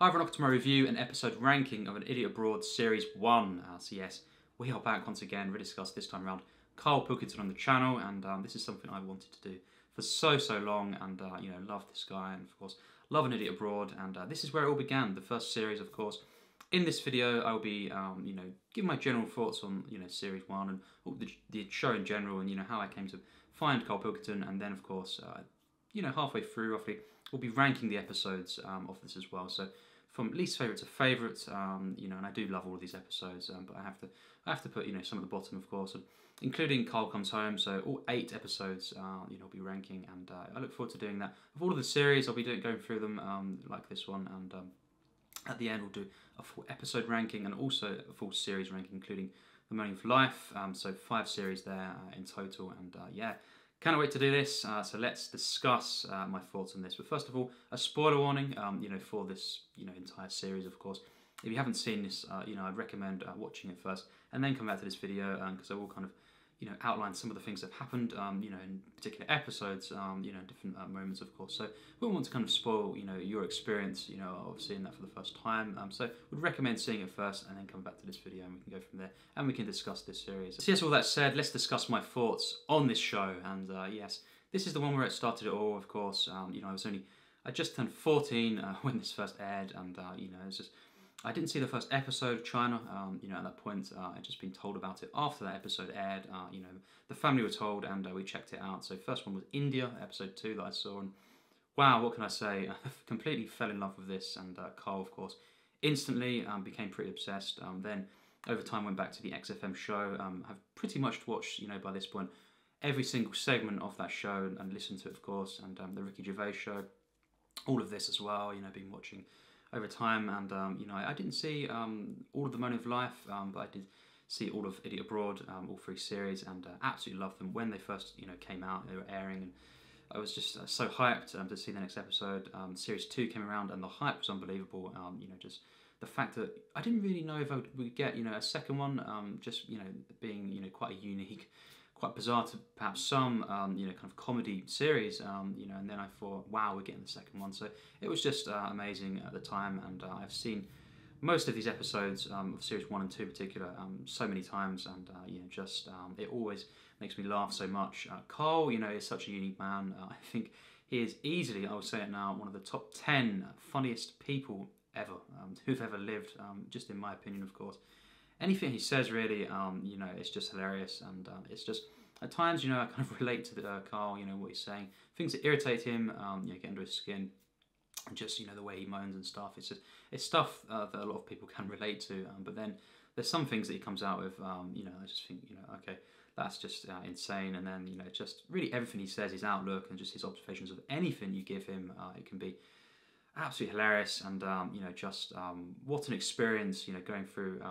Hi everyone, welcome to my review and episode ranking of An Idiot Abroad Series 1. So yes, we are back once again, we discussed this time around Karl Pilkington on the channel, and this is something I wanted to do for so long, and love this guy, and of course love An Idiot Abroad, and this is where it all began, the first series of course. In this video I'll be giving my general thoughts on series 1 and the show in general, and how I came to find Karl Pilkington, and then of course halfway through roughly we'll be ranking the episodes of this as well. So from least favourite to favourite, and I do love all of these episodes, but I have to put some at the bottom of course, and including Karl Comes Home. So all 8 episodes, I'll be ranking, and I look forward to doing that. Of all of the series, I'll be going through them like this one, and at the end we'll do a full episode ranking and also a full series ranking, including the Moaning of Life. So 5 series there in total, and yeah. Can't wait to do this, so let's discuss my thoughts on this. But first of all, a spoiler warning, for this, entire series, of course. If you haven't seen this, I'd recommend watching it first and then come back to this video, because I will kind of, outline some of the things that have happened, in particular episodes, different moments, of course. So we don't want to kind of spoil, your experience, of seeing that for the first time. So would recommend seeing it first and then come back to this video, and we can go from there and we can discuss this series. So yes, all that said, let's discuss my thoughts on this show. And yes, this is the one where it started it all, of course. I just turned 14 when this first aired, and it's just, I didn't see the first episode of China, at that point. I'd just been told about it after that episode aired. The family were told, and we checked it out. So first one was India, episode 2 that I saw, and wow, what can I say? I completely fell in love with this, and Karl, of course, instantly became pretty obsessed. Then over time went back to the XFM show. I've pretty much watched, by this point, every single segment of that show and listened to it, of course, and the Ricky Gervais show, all of this as well, been watching over time, and I didn't see all of the Moaning of Life, but I did see all of Idiot Abroad, all 3 series, and absolutely loved them when they first came out. They were airing, and I was just so hyped to see the next episode. Series 2 came around, and the hype was unbelievable. Just the fact that I didn't really know if I would get a second one, just being quite a unique, quite bizarre to perhaps some, kind of comedy series, and then I thought, wow, we're getting the second one. So it was just amazing at the time, and I've seen most of these episodes of series 1 and 2 in particular so many times, and it always makes me laugh so much. Karl, is such a unique man. I think he is easily, I would say it now, one of the top 10 funniest people ever who've ever lived, just in my opinion, of course. Anything he says, really, it's just hilarious, and it's just, at times, I kind of relate to Karl, what he's saying. Things that irritate him, get under his skin, and just, the way he moans and stuff. It's stuff that a lot of people can relate to, but then there's some things that he comes out with, I just think, okay, that's just insane, and then, just really everything he says, his outlook, and just his observations of anything you give him, it can be absolutely hilarious, and what an experience, going through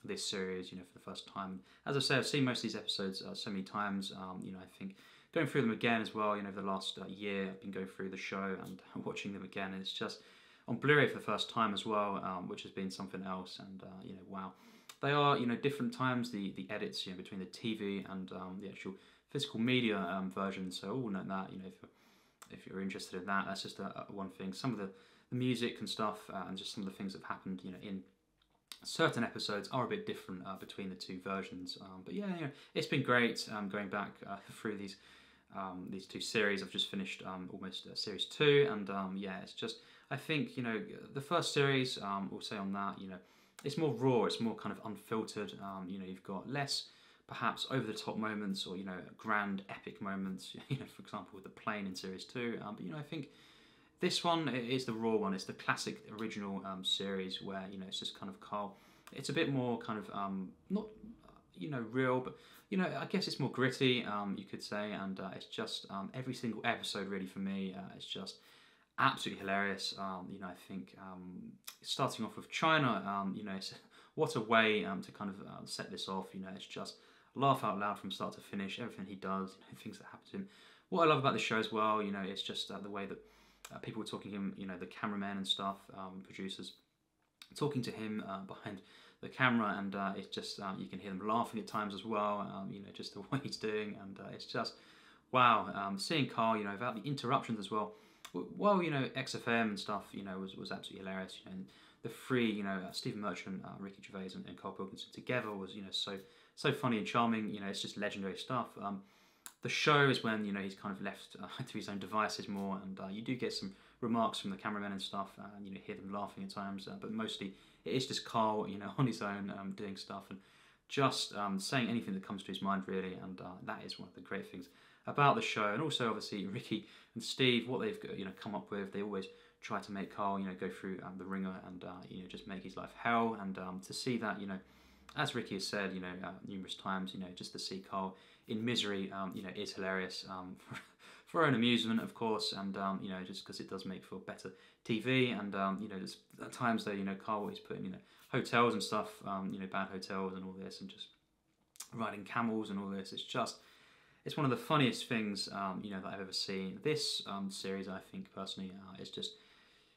this series, for the first time. As I say, I've seen most of these episodes so many times. I think going through them again as well. The last year I've been going through the show and watching them again. And it's just on Blu-ray for the first time as well, which has been something else. And wow, they are different times. The edits between the TV and the actual physical media version. So all note that if you're interested in that, that's just one thing. Some of the music and stuff, and just some of the things that have happened, in certain episodes are a bit different between the 2 versions. But yeah, it's been great going back through these 2 series. I've just finished almost series 2, and yeah, it's just, I think the first series, we'll say on that, it's more raw, it's more kind of unfiltered. You've got less perhaps over-the-top moments, or grand epic moments, for example with the plane in series 2, but I think this one is the raw one. It's the classic original series where it's just kind of Karl. It's a bit more kind of not real, but I guess it's more gritty, you could say, and it's just every single episode really for me, it's just absolutely hilarious. I think starting off with China, it's, what a way to kind of set this off. It's just laugh out loud from start to finish. Everything he does, things that happen to him. What I love about the show as well, it's just the way that people were talking to him, the cameramen and stuff, producers, talking to him behind the camera, and it's just, you can hear them laughing at times as well, just the way he's doing, and it's just, wow, seeing Karl, without the interruptions as well, Well, you know, XFM and stuff, you know, was absolutely hilarious. You know, and the three, you know, Stephen Merchant, Ricky Gervais, and Karl Pilkington together was, you know, so funny and charming. You know, it's just legendary stuff. The show is when, you know, he's kind of left to his own devices more, and you do get some remarks from the cameramen and stuff, and you know, hear them laughing at times. But mostly, it is just Karl, you know, on his own, doing stuff and just saying anything that comes to his mind, really. And that is one of the great things about the show. And also, obviously, Ricky and Steve, what they've, you know, come up with, they always try to make Karl, you know, go through the ringer and you know, just make his life hell. And to see that, you know, as Ricky has said, you know, numerous times, you know, just to see Karl in misery, you know, is hilarious, for our own amusement, of course, and you know, just because it does make for better TV. And you know, there's at times though, you know, Karl is putting, you know, hotels and stuff, you know, bad hotels and all this, and just riding camels and all this. It's one of the funniest things, you know, that I've ever seen. This series, I think personally,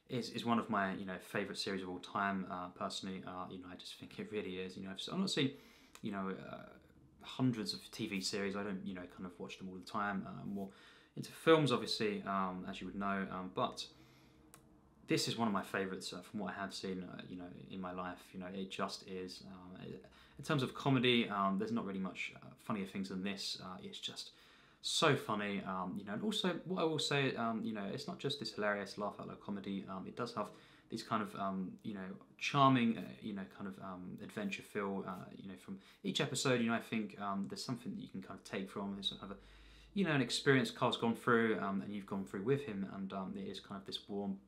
is one of my, you know, favourite series of all time. Personally, you know, I just think it really is. You know, I've not seen, you know, hundreds of TV series. I don't, you know, kind of watch them all the time. More into films, obviously, as you would know. But this is one of my favourites from what I have seen, you know, in my life. You know, it just is. In terms of comedy, there's not really much funnier things than this. It's just so funny, you know. And also, what I will say, you know, it's not just this hilarious laugh out loud comedy. It does have these kind of, you know, charming, you know, kind of adventure feel, you know, from each episode. You know, I think there's something that you can kind of take from this, kind of, you know, an experience Karl's gone through, and you've gone through with him, and it is kind of this warm,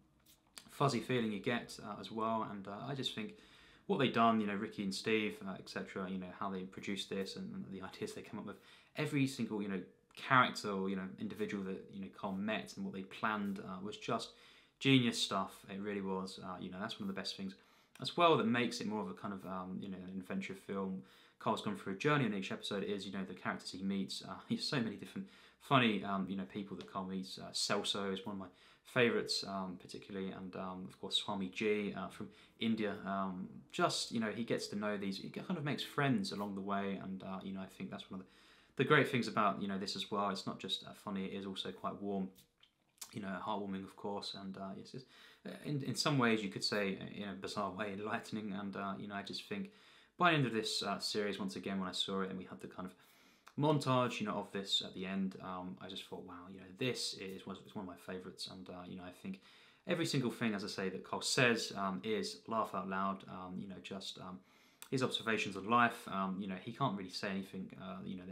fuzzy feeling you get as well. And I just think what they've done, you know, Ricky and Steve, etc., you know, how they produced this and the ideas they come up with, every single, you know, character or, you know, individual that, you know, Karl met and what they planned was just genius stuff. It really was. You know, that's one of the best things as well that makes it more of a kind of, you know, an adventure film. Karl's gone through a journey in each episode is, you know, the characters he meets. He's so many different funny, you know, people that Karl meets. Celso is one of my favourites, particularly, and of course Swami G from India. Just, you know, he gets to know these, he kind of makes friends along the way, and you know, I think that's one of the great things about, you know, this as well. It's not just funny; it is also quite warm, you know, heartwarming, of course, and it's in some ways you could say, in a bizarre way, enlightening. And you know, I just think by the end of this series, once again, when I saw it and we had the kind of montage, you know, of this at the end, I just thought, wow, you know, this is one of my favourites. And you know, I think every single thing, as I say, that Karl says is laugh out loud. You know, just his observations on life. You know, he can't really say anything. You know,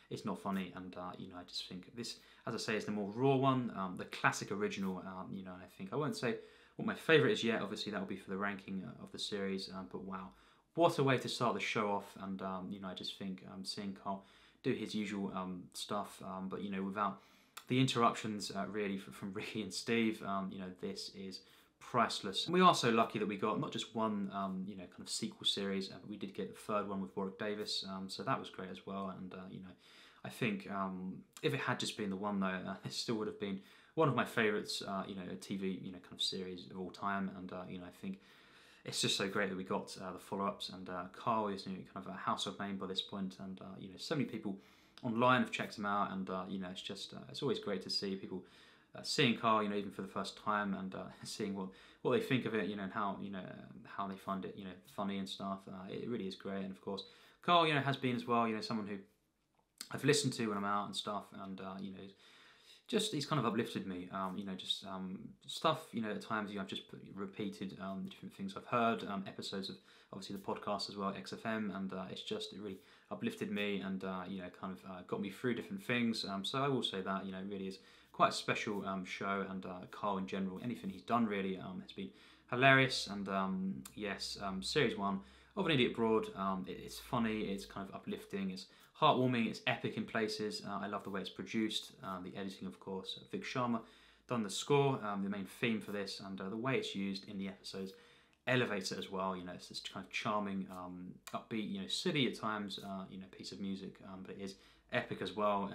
it's not funny. And you know, I just think this, as I say, is the more raw one, the classic original. You know, and I think I won't say what my favourite is yet. Obviously, that will be for the ranking of the series. But wow, what a way to start the show off. And you know, I just think seeing Karl do his usual stuff, but you know, without the interruptions really from Ricky and Steve, you know, this is priceless. And we are so lucky that we got not just one, you know, kind of sequel series, but we did get the third one with Warwick Davis, so that was great as well. And you know, I think if it had just been the one though, it still would have been one of my favourites, you know, TV, you know, kind of series of all time. And you know, I think it's just so great that we got the follow-ups, and Karl is, you know, kind of a household name by this point, and you know, so many people online have checked him out, and you know, it's just it's always great to see people seeing Karl, you know, even for the first time, and seeing what they think of it, you know, and how, you know, how they find it, you know, funny and stuff. It really is great. And of course, Karl, you know, has been as well, you know, someone who I've listened to when I'm out and stuff, and you know, just he's kind of uplifted me, you know, just stuff, you know, at times, you know, I've just repeated different things I've heard, episodes of obviously the podcast as well, XFM, and it really uplifted me, and you know, kind of got me through different things. So I will say that, you know, it really is quite a special show, and Karl in general, anything he's done really has been hilarious. And yes, series 1 of An Idiot Abroad, it's funny, it's kind of uplifting, it's heartwarming, it's epic in places. I love the way it's produced, the editing, of course. Vic Sharma done the score, the main theme for this, and the way it's used in the episodes elevates it as well. You know, it's this kind of charming, upbeat, you know, silly at times, you know, piece of music, but it is epic as well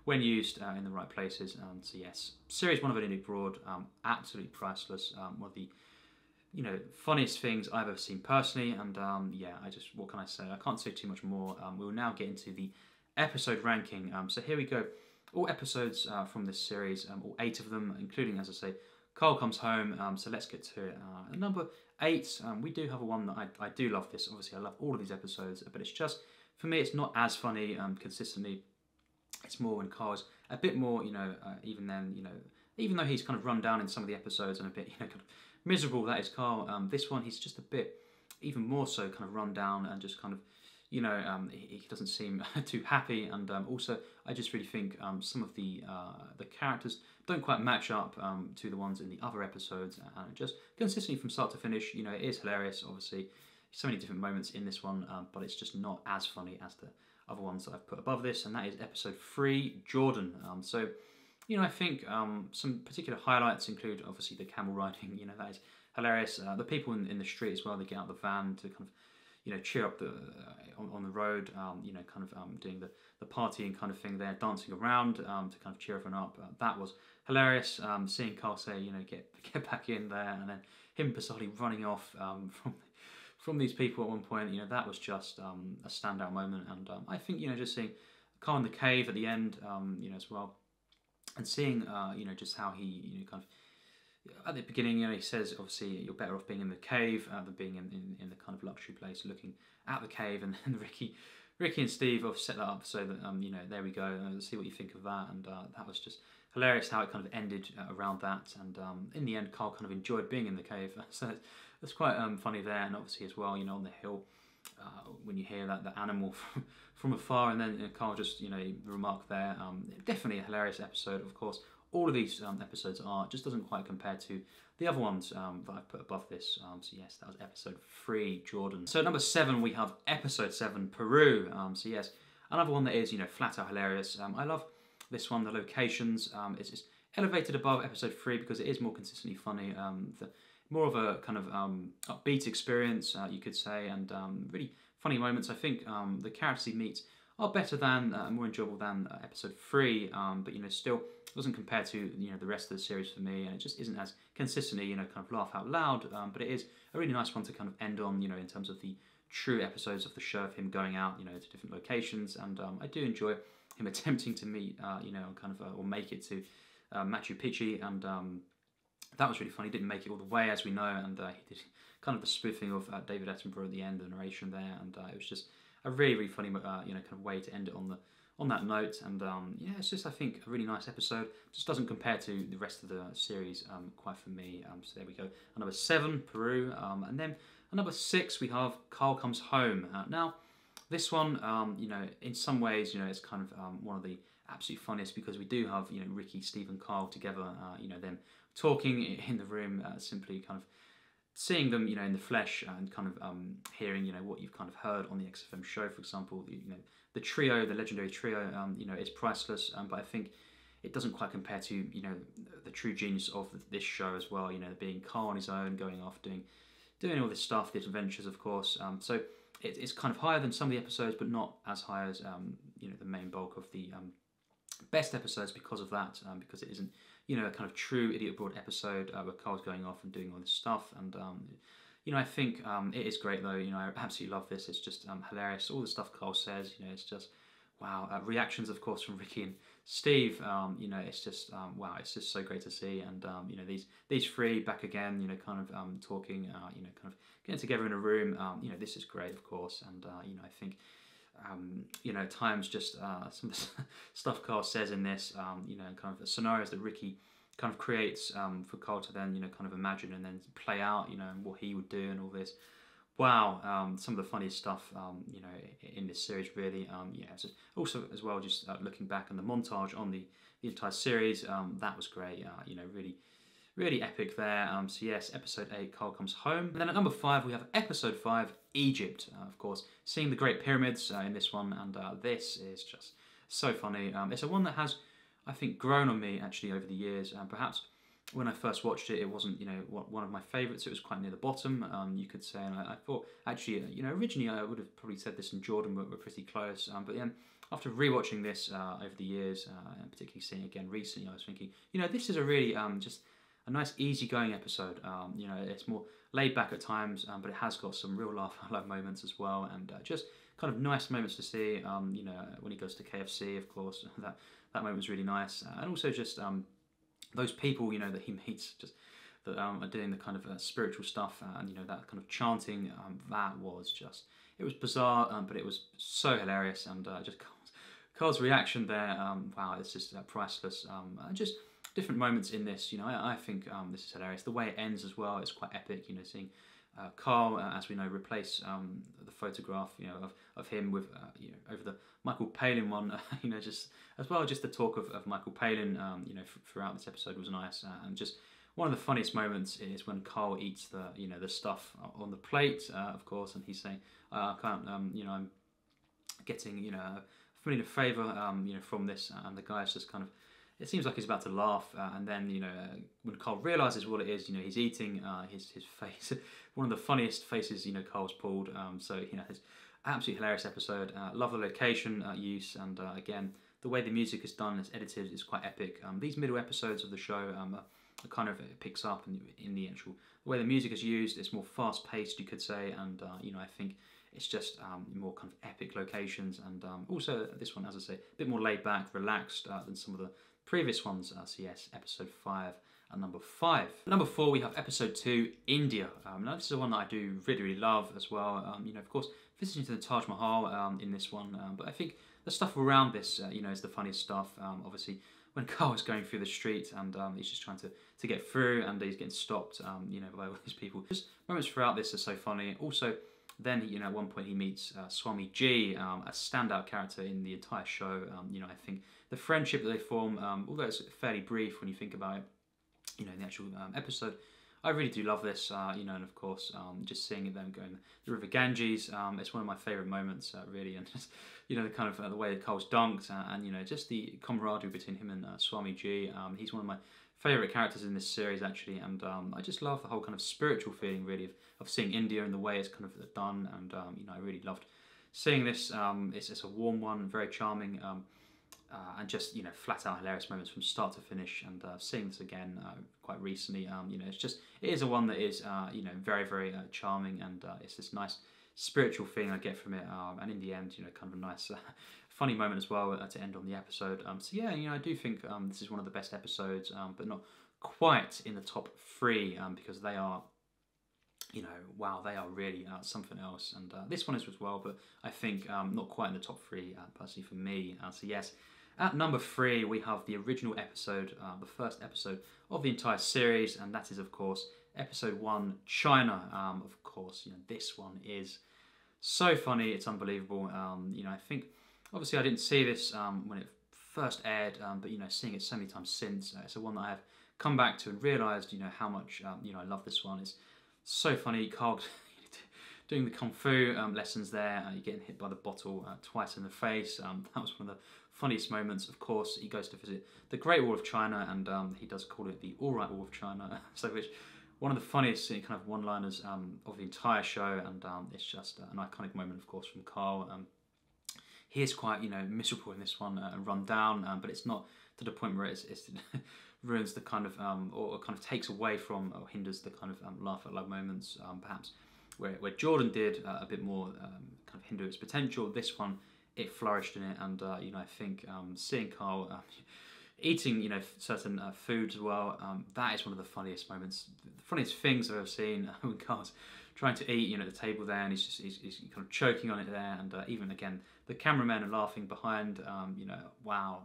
when used in the right places. So yes, series 1 of An Idiot Abroad, absolutely priceless. One of the, you know, funniest things I've ever seen personally. And yeah, what can I say? I can't say too much more. We will now get into the episode ranking. So here we go. all episodes from this series, all 8 of them, including, as I say, Karl Comes Home. So let's get to it. Number 8, we do have one that I do love this. Obviously, I love all of these episodes, but it's just, for me, it's not as funny consistently. It's more when Karl's a bit more, even then, even though he's kind of run down in some of the episodes and a bit, kind of miserable, that is Karl. This one, he's just a bit, even more so, kind of run down and just kind of, he doesn't seem too happy. And also, I just really think some of the characters don't quite match up to the ones in the other episodes. And just consistently from start to finish, it is hilarious, obviously. So many different moments in this one, but it's just not as funny as the other ones that I've put above this, and that is episode 3, Jordan. So, I think some particular highlights include, obviously, the camel riding. That is hilarious. The people in the street as well, they get out of the van to kind of, cheer up on the road, kind of doing the partying kind of thing there, dancing around to kind of cheer everyone up. That was hilarious. Seeing Karl say, get back in there, and then him bizarrely running off from these people at one point, that was just a standout moment. And I think, just seeing Karl in the cave at the end, as well, and seeing, just how he, kind of, at the beginning, he says, obviously, you're better off being in the cave than being in the kind of luxury place looking at the cave. And then Ricky and Steve have set that up so that, there we go, let's see what you think of that. And that was just hilarious how it kind of ended around that. And in the end, Karl kind of enjoyed being in the cave. So it's quite funny there. And obviously as well, on the hill, when you hear that the animal from afar, and then Karl just, remark there. Definitely a hilarious episode, of course. All of these episodes are, just doesn't quite compare to the other ones that I've put above this. So yes, that was episode 3, Jordan. So number 7, we have episode 7, Peru. So yes, another one that is, flat out hilarious. I love this one, the locations. It's elevated above episode 3 because it is more consistently funny. More of a kind of upbeat experience, you could say, and really funny moments. I think the characters he meets are better than, more enjoyable than episode 3, but still doesn't compare to the rest of the series for me, and it just isn't as consistently kind of laugh out loud. But it is a really nice one to kind of end on, in terms of the true episodes of the show, of him going out, to different locations, and I do enjoy him attempting to meet, kind of or make it to Machu Picchu, and that was really funny. He didn't make it all the way, as we know, and he did kind of the spoofing of David Attenborough at the end, the narration there, and it was just a really, really funny, kind of way to end it on that note. And yeah, it's just, I think, a really nice episode. Just doesn't compare to the rest of the series quite for me. So there we go. And number 7, Peru, and then at number 6 we have Karl Comes Home. Now, this one, in some ways, it's kind of one of the absolute funniest, because we do have Ricky, Steve, and Karl together. Them talking in the room, simply kind of seeing them, in the flesh, and kind of hearing, what you've kind of heard on the XFM show, for example. The trio, the legendary trio, is priceless. But I think it doesn't quite compare to, the true genius of this show as well. Being Karl on his own, going off doing all this stuff, these adventures, of course. So it's kind of higher than some of the episodes, but not as high as the main bulk of the best episodes because of that. Because it isn't, a kind of true Idiot Abroad episode where Karl's going off and doing all this stuff. And I think it is great though. I absolutely love this. It's just hilarious. All the stuff Karl says, it's just wow. Reactions, of course, from Ricky and Steve. It's just wow. It's just so great to see. And these three back again. Kind of talking. Kind of getting together in a room. This is great, of course. And I think. At times just some of the stuff Karl says in this, kind of scenarios that Ricky kind of creates for Karl to then, kind of imagine and then play out, and what he would do and all this. Wow, some of the funniest stuff, in this series, really. So also as well, just looking back on the montage on the entire series, that was great. Really. Really epic there. So yes, episode 8, Karl Comes Home. And then at number 5, we have episode 5, Egypt. Of course, seeing the Great Pyramids in this one, and this is just so funny. It's a one that has, I think, grown on me actually over the years. Perhaps when I first watched it, it wasn't, one of my favourites. It was quite near the bottom, you could say. And I thought, actually, originally I would have probably said this and Jordan were pretty close. But then after rewatching this over the years, and particularly seeing it again recently, I was thinking, this is a really just a nice easygoing episode. It's more laid back at times, but it has got some real laugh moments as well, and just kind of nice moments to see. When he goes to KFC, of course, that moment was really nice. And also just those people, you know, that he meets, just that are doing the kind of spiritual stuff, and you know, that kind of chanting. That was just, it was bizarre, but it was so hilarious, and just Karl's reaction there. Wow, it's just priceless. Just different moments in this. You know, I think this is hilarious. The way it ends as well, it's quite epic. You know, seeing Karl, as we know, replace the photograph, you know, of him with, you know, over the Michael Palin one. You know, just as well, just the talk of Michael Palin, you know, throughout this episode was nice, and just one of the funniest moments is when Karl eats the, you know, the stuff on the plate, of course, and he's saying, I can't, you know, I'm getting, you know, a familiar favour, you know, from this, and the guy's just kind of, it seems like he's about to laugh, and then, you know, when Karl realises what it is, you know, he's eating his face. One of the funniest faces, you know, Karl's pulled. So, you know, it's absolutely hilarious episode. Love the location use, and again, the way the music is done, it's edited, is quite epic. These middle episodes of the show kind of, it picks up in the actual, the way the music is used, it's more fast paced, you could say, and you know, I think it's just more kind of epic locations, and also this one, as I say, a bit more laid back, relaxed than some of the previous ones. So yes, episode 5 and number 5. Number 4, we have episode 2, India. Now this is the one that I do really, really love as well. You know, of course, visiting to the Taj Mahal in this one, but I think the stuff around this, you know, is the funniest stuff. Obviously, when Karl is going through the street, and he's just trying to get through, and he's getting stopped, you know, by all these people. Just moments throughout this are so funny. Also, then, you know, at one point he meets Swami G, a standout character in the entire show. You know, I think the friendship that they form, although it's fairly brief when you think about it, you know, in the actual episode, I really do love this, you know, and of course, just seeing them going the River Ganges, it's one of my favourite moments, really, and just, you know, the kind of the way that Karl's dunked, and you know, just the camaraderie between him and Swami G. He's one of my favourite characters in this series, actually, and I just love the whole kind of spiritual feeling, really, of seeing India and the way it's kind of done, and you know, I really loved seeing this. It's a warm one, very charming. And just, you know, flat out hilarious moments from start to finish, and seeing this again quite recently, you know, it is a one that is, you know, very, very charming, and it's this nice spiritual feeling I get from it, and in the end, you know, kind of a nice funny moment as well to end on the episode. So yeah, you know, I do think this is one of the best episodes, but not quite in the top 3, because they are, you know, wow, they are really something else, and this one is as well, but I think not quite in the top 3 personally for me. So yes, at number 3 we have the original episode, the first episode of the entire series, and that is of course episode 1, China. Of course, you know, this one is so funny, it's unbelievable. You know, I think obviously I didn't see this when it first aired, but you know, seeing it so many times since, it's a one that I have come back to and realised, you know, how much you know, I love this one. It's so funny. Karl doing the kung fu lessons there, you're getting hit by the bottle twice in the face. That was one of the funniest moments. Of course, he goes to visit the Great Wall of China, and he does call it the All Right Wall of China. So, which one of the funniest kind of one-liners of the entire show, and it's just an iconic moment, of course, from Karl. He is quite, you know, miserable in this one and run down, but it's not to the point where it's ruins the kind of or kind of takes away from or hinders the kind of laugh out loud moments, perhaps where Jordan did a bit more kind of hinder its potential. This one, it flourished in it, and you know, I think seeing Karl eating, you know, certain foods as well, that is one of the funniest moments, the funniest things I've ever seen. When Karl's trying to eat, you know, at the table there, and he's kind of choking on it there, and even again the cameramen are laughing behind. You know, wow.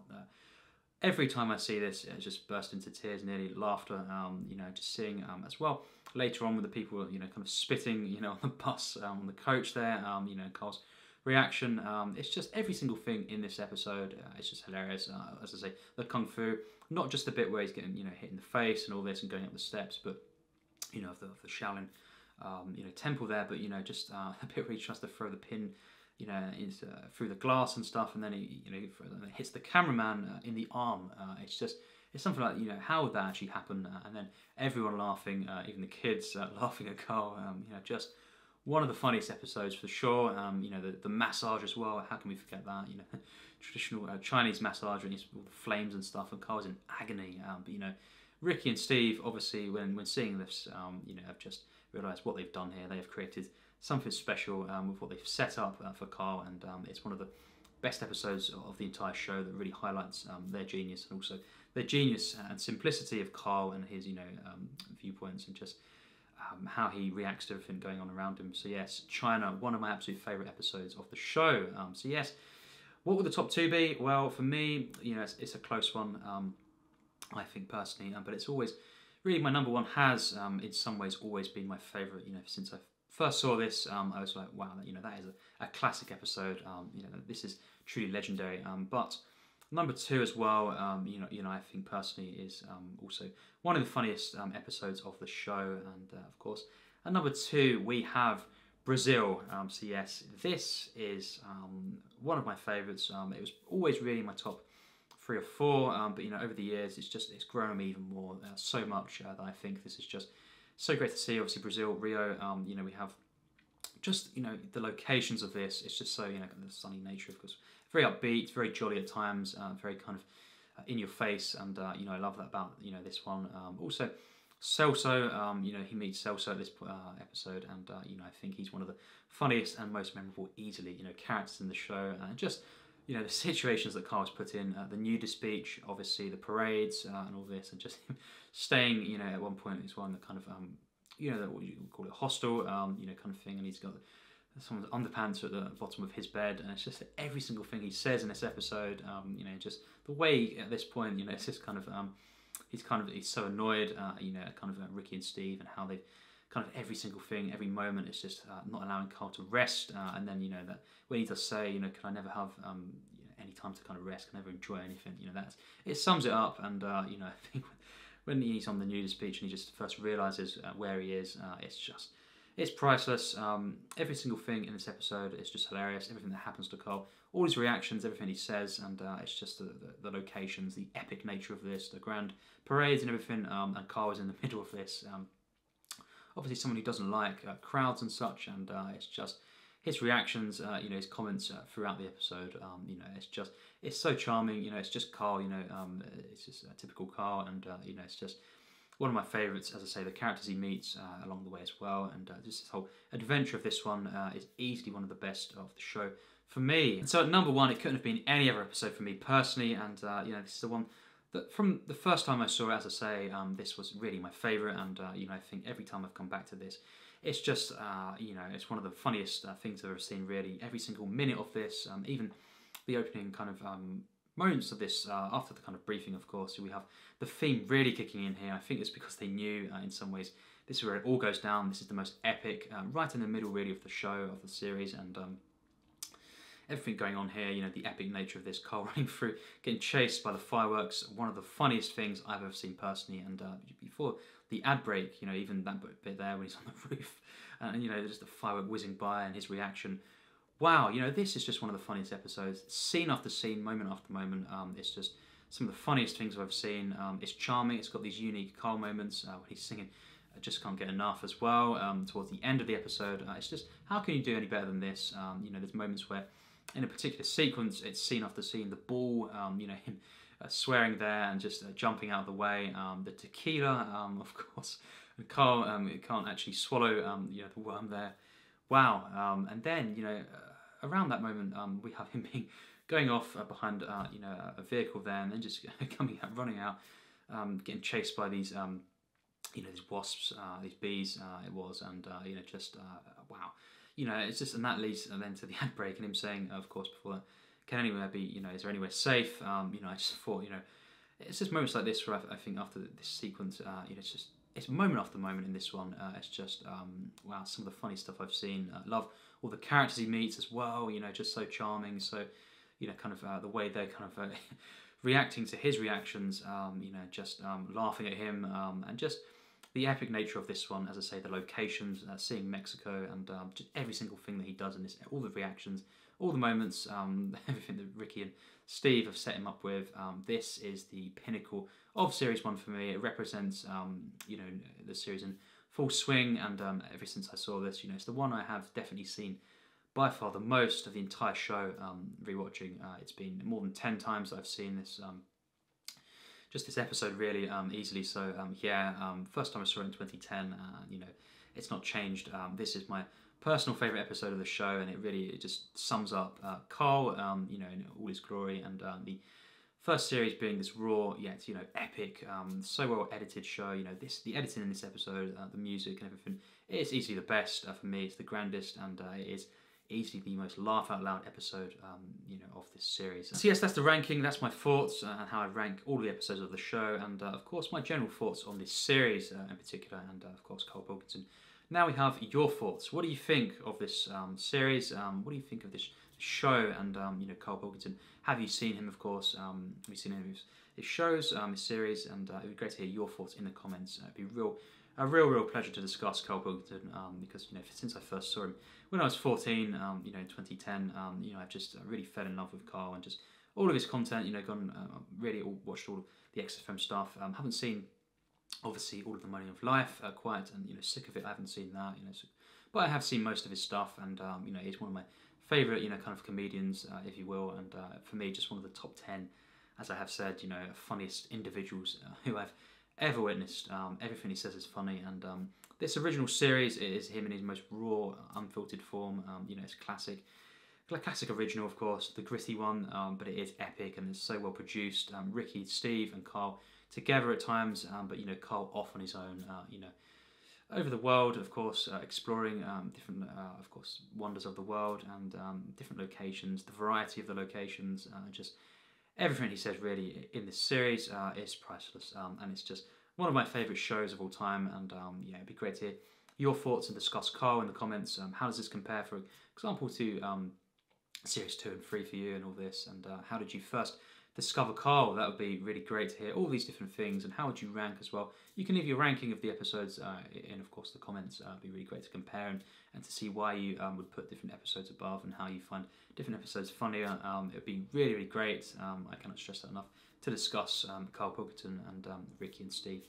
Every time I see this, it just burst into tears, nearly laughter. You know, just seeing as well later on with the people, you know, kind of spitting, you know, on the bus, on the coach there. You know, Karl's reaction. It's just every single thing in this episode. It's just hilarious. As I say, the kung fu, not just the bit where he's getting, you know, hit in the face and all this and going up the steps, but you know, the Shaolin, you know, temple there. But you know, just the bit where he tries to throw the pin, you know, through the glass and stuff, and then he, you know, hits the cameraman in the arm. It's something like, you know, how would that actually happen? And then everyone laughing, even the kids laughing at Karl. You know, just one of the funniest episodes for sure. You know, the massage as well. How can we forget that? You know, traditional Chinese massage, and all the flames and stuff, and Karl's in agony. But you know, Ricky and Steve, obviously, when seeing this, you know, have just realised what they've done here. They have created something special with what they've set up for Karl, and it's one of the best episodes of the entire show that really highlights their genius, and also their genius and simplicity of Karl and his viewpoints, and just how he reacts to everything going on around him. So yes, China, one of my absolute favourite episodes of the show. So yes, what would the top 2 be? Well, for me, it's a close one, I think personally, but it's always really my number one has in some ways always been my favourite. Since I first saw this, I was like, wow, that is a classic episode. This is truly legendary. But number 2 as well, I think personally is also one of the funniest episodes of the show, and of course, at number 2 we have Brazil. So yes, this is one of my favourites. It was always really my top 3 or 4, but over the years it's grown on me even more, so much that I think this is just so great to see. Obviously Brazil, Rio, we have just the locations of this. It's just so the sunny nature, of course, very upbeat, very jolly at times, very kind of in your face, and I love that about this one. Also Celso, he meets Celso at this episode, and I think he's one of the funniest and most memorable, easily characters in the show, and just the situations that Karl's put in, the nudist speech, obviously the parades, and all this, and just him staying, at one point he's one that kind of what you call it, hostel, kind of thing, and he's got someone's underpants at the bottom of his bed, and it's just every single thing he says in this episode, just the way at this point, it's just kind of he's so annoyed, Ricky and Steve, and how they kind of every single thing, every moment, it's just not allowing Karl to rest, and then that when he does say, can I never have any time to kind of rest, can I never enjoy anything, it sums it up, and I think when he's on the nudist speech and he just first realises where he is, it's priceless. Every single thing in this episode is just hilarious. Everything that happens to Karl, all his reactions, everything he says, and it's just the locations, the epic nature of this, the grand parades and everything, and Karl is in the middle of this. Obviously someone who doesn't like crowds and such, and it's just his reactions, his comments throughout the episode, it's so charming, it's just Karl, it's just a typical Karl, and it's just one of my favourites. As I say, the characters he meets along the way as well, and just this whole adventure of this one is easily one of the best of the show for me. And so at number 1, it couldn't have been any other episode for me personally, and this is the one that from the first time I saw it, as I say, this was really my favourite, and I think every time I've come back to this, it's just, it's one of the funniest things I've ever seen, really. Every single minute of this, even the opening kind of moments of this, after the kind of briefing, of course, we have the theme really kicking in here. I think it's because they knew, in some ways, this is where it all goes down. This is the most epic, right in the middle, really, of the show, of the series, and everything going on here, the epic nature of this, Karl running through, getting chased by the fireworks, one of the funniest things I've ever seen personally, and before the ad break, even that bit there when he's on the roof, and just the firework whizzing by and his reaction. Wow, this is just one of the funniest episodes, scene after scene, moment after moment. It's just some of the funniest things I've ever seen. It's charming, it's got these unique Karl moments when he's singing I Just Can't Get Enough as well, towards the end of the episode. It's just, how can you do any better than this? There's moments where, in a particular sequence, it's scene after scene, the ball, him swearing there and just jumping out of the way, the tequila, of course, and Karl can't actually swallow, the worm there. Wow, and then, around that moment, we have him going off behind, a vehicle there, and then just coming out, running out, getting chased by these, these wasps, these bees, it was, and, wow. It's just, and that leads then to the ad break, and him saying, of course, before that, can anywhere be, is there anywhere safe? I just thought, it's just moments like this where I think after this sequence, it's moment after moment in this one. It's just, wow, some of the funny stuff I've seen. I love all the characters he meets as well, just so charming. So, kind of the way they're kind of reacting to his reactions, just laughing at him, and just the epic nature of this one, as I say, the locations, seeing Mexico, and just every single thing that he does in this, all the reactions, all the moments, everything that Ricky and Steve have set him up with. This is the pinnacle of Series 1 for me. It represents, the series in full swing, and ever since I saw this, it's the one I have definitely seen by far the most of the entire show. Rewatching, it's been more than 10 times that I've seen this, just this episode really easily. So first time I saw it in 2010, it's not changed. This is my personal favourite episode of the show, and it just sums up Karl, you know, in all his glory, and the first series being this raw yet, you know, epic, so well edited show. You know, the editing in this episode, the music and everything, it's easily the best for me. It's the grandest, and it is easily the most laugh out loud episode, you know, of this series. So yes, that's the ranking. That's my thoughts and how I rank all the episodes of the show, and of course my general thoughts on this series in particular, and of course Karl Pilkington. Now we have your thoughts. What do you think of this series? What do you think of this show? And you know, Karl Pilkington. Have you seen him? Of course. Have you seen any of his shows, his series? And it'd be great to hear your thoughts in the comments. It'd be a real pleasure to discuss Karl Pilkington, because, you know, since I first saw him when I was 14, you know, in 2010, you know, I've just really fell in love with Karl and just all of his content. You know, really watched all the XFM stuff. Haven't seen, obviously, all of the Moaning of Life quite, and, you know, sick of it. I haven't seen that, you know, but I have seen most of his stuff, and you know, he's one of my favourite, you know, kind of comedians, if you will, and for me, just one of the top 10, as I have said, you know, funniest individuals who I've ever witnessed. Everything he says is funny, and this original series is him in his most raw, unfiltered form. You know, it's classic original, of course, the gritty one, but it is epic and it's so well produced. Ricky, Steve, and Karl together at times, but, you know, Karl off on his own, you know, over the world, of course, exploring different, of course, wonders of the world, and different locations, the variety of the locations, just everything he says really in this series is priceless, and it's just one of my favourite shows of all time. And yeah, it'd be great to hear your thoughts and discuss Karl in the comments. How does this compare, for example, to series 2 and 3 for you and all this, and how did you first discover Karl? That would be really great to hear all these different things, and how would you rank as well? You can leave your ranking of the episodes in, of course, the comments. It'd be really great to compare and to see why you would put different episodes above, and how you find different episodes funnier. It'd be really great. I cannot stress that enough, to discuss Karl Pilkington and Ricky and Steve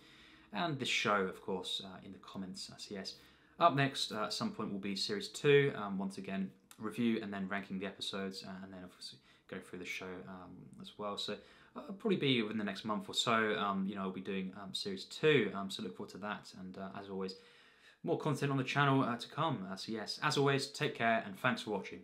and this show, of course, in the comments. So yes, up next at some point will be series 2. Once again, review and then ranking the episodes, and then obviously go through the show as well. So probably be within the next month or so. You know, I'll be doing series 2, so look forward to that. And as always, more content on the channel to come. So yes, as always, take care and thanks for watching.